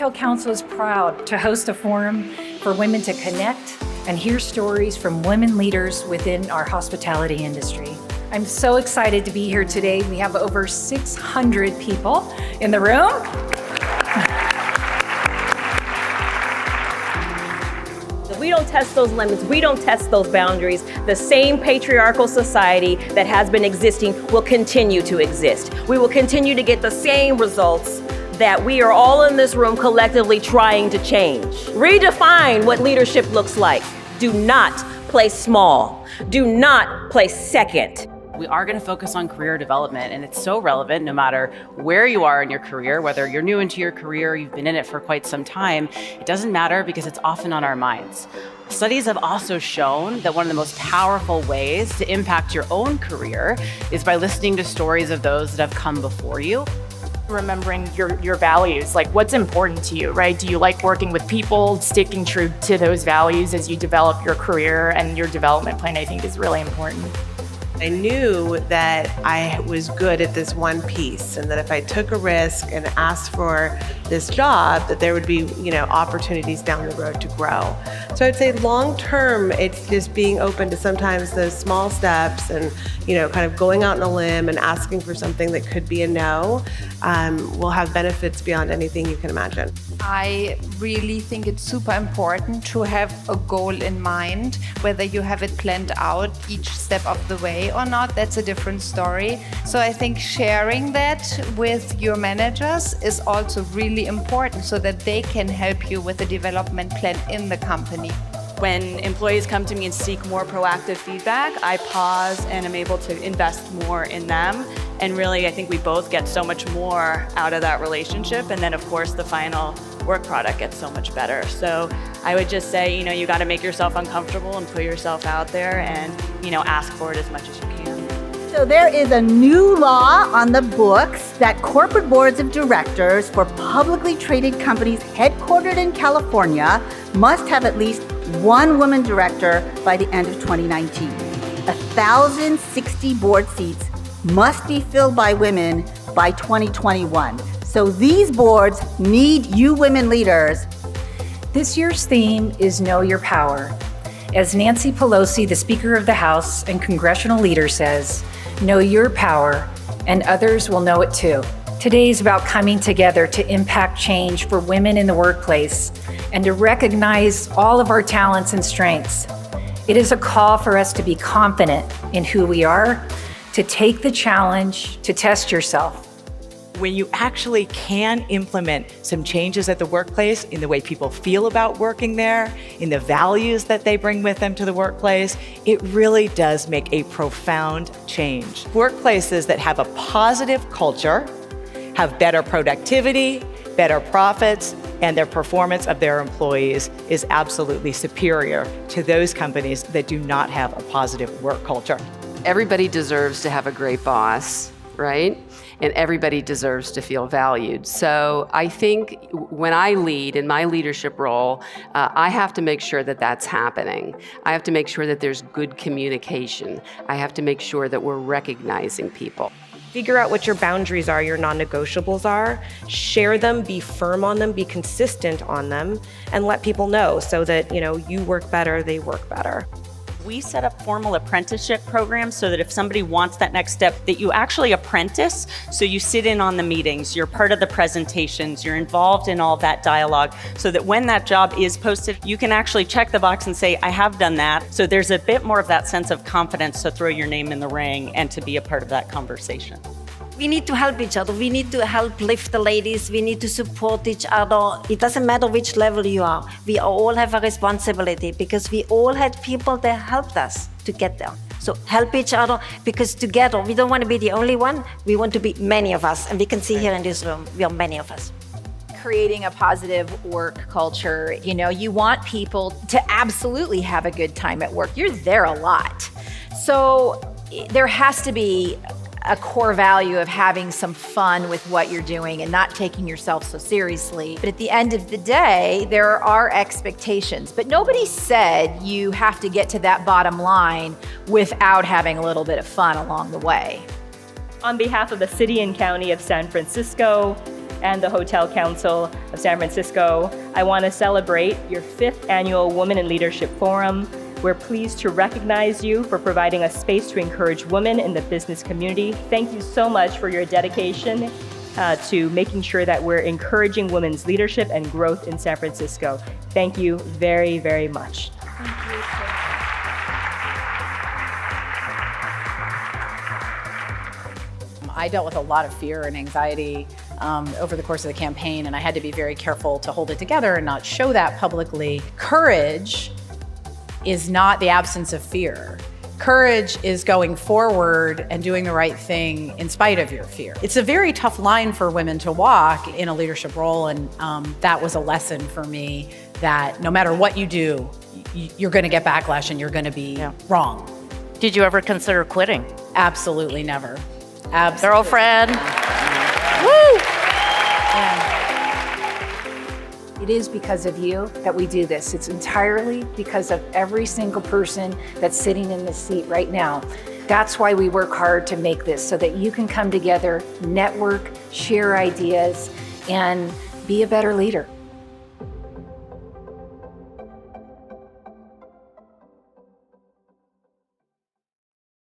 Hotel Council is proud to host a forum for women to connect and hear stories from women leaders within our hospitality industry. I'm so excited to be here today. We have over 600 people in the room. We don't test those limits, we don't test those boundaries. The same patriarchal society that has been existing will continue to exist. We will continue to get the same results that we are all in this room collectively trying to change. Redefine what leadership looks like. Do not play small. Do not play second. We are going to focus on career development, and it's so relevant no matter where you are in your career, whether you're new into your career, you've been in it for quite some time, it doesn't matter because it's often on our minds. Studies have also shown that one of the most powerful ways to impact your own career is by listening to stories of those that have come before you. Remembering your values, like what's important to you, right? Do you like working with people? Sticking true to those values as you develop your career and your development plan, I think, is really important. I knew that I was good at this one piece, and that if I took a risk and asked for this job, that there would be, opportunities down the road to grow. So I'd say long term, it's just being open to sometimes those small steps and, kind of going out on a limb and asking for something that could be a no, will have benefits beyond anything you can imagine. I really think it's super important to have a goal in mind. Whether you have it planned out each step of the way or not, that's a different story. So I think sharing that with your managers is also really important so that they can help you with the development plan in the company. When employees come to me and seek more proactive feedback, I pause and am able to invest more in them. And really, I think we both get so much more out of that relationship. And then, of course, the final work product gets so much better. So I would just say, you got to make yourself uncomfortable and put yourself out there and, ask for it as much as you can. So there is a new law on the books that corporate boards of directors for publicly traded companies headquartered in California must have at least one woman director by the end of 2019. 1,060 board seats must be filled by women by 2021. So these boards need you women leaders. This year's theme is Know Your Power. As Nancy Pelosi, the Speaker of the House and congressional leader, says, know your power and others will know it too. Today is about coming together to impact change for women in the workplace and to recognize all of our talents and strengths. It is a call for us to be confident in who we are, to take the challenge, to test yourself. When you actually can implement some changes at the workplace in the way people feel about working there, in the values that they bring with them to the workplace, it really does make a profound change. Workplaces that have a positive culture have better productivity, better profits, and their performance of their employees is absolutely superior to those companies that do not have a positive work culture. Everybody deserves to have a great boss, right? And everybody deserves to feel valued. So I think when I lead in my leadership role, I have to make sure that that's happening. I have to make sure that there's good communication. I have to make sure that we're recognizing people. Figure out what your boundaries are, your non-negotiables are, share them, be firm on them, be consistent on them, and let people know so that, you work better, they work better. We set up formal apprenticeship programs so that if somebody wants that next step, that you actually apprentice. So you sit in on the meetings, you're part of the presentations, you're involved in all that dialogue, so that when that job is posted, you can actually check the box and say, I have done that. So there's a bit more of that sense of confidence to throw your name in the ring and to be a part of that conversation. We need to help each other. We need to help lift the ladies. We need to support each other. It doesn't matter which level you are. We all have a responsibility because we all had people that helped us to get there. So help each other because together, we don't want to be the only one. We want to be many of us. And we can see here in this room, we are many of us. Creating a positive work culture. You want people to absolutely have a good time at work. You're there a lot. So there has to be a core value of having some fun with what you're doing and not taking yourself so seriously. But at the end of the day, there are expectations. But nobody said you have to get to that bottom line without having a little bit of fun along the way. On behalf of the City and County of San Francisco, and the Hotel Council of San Francisco, I want to celebrate your 5th annual Women in Leadership Forum. We're pleased to recognize you for providing a space to encourage women in the business community. Thank you so much for your dedication to making sure that we're encouraging women's leadership and growth in San Francisco. Thank you very, very much. I dealt with a lot of fear and anxiety over the course of the campaign, and I had to be very careful to hold it together and not show that publicly. Courage is not the absence of fear. Courage is going forward and doing the right thing in spite of your fear. It's a very tough line for women to walk in a leadership role, and that was a lesson for me that no matter what you do, you're going to get backlash and you're going to be wrong. Did you ever consider quitting? Absolutely never. Absolutely. Girlfriend. Woo! It is because of you that we do this. It's entirely because of every single person that's sitting in this seat right now. That's why we work hard to make this, so that you can come together, network, share ideas, and be a better leader.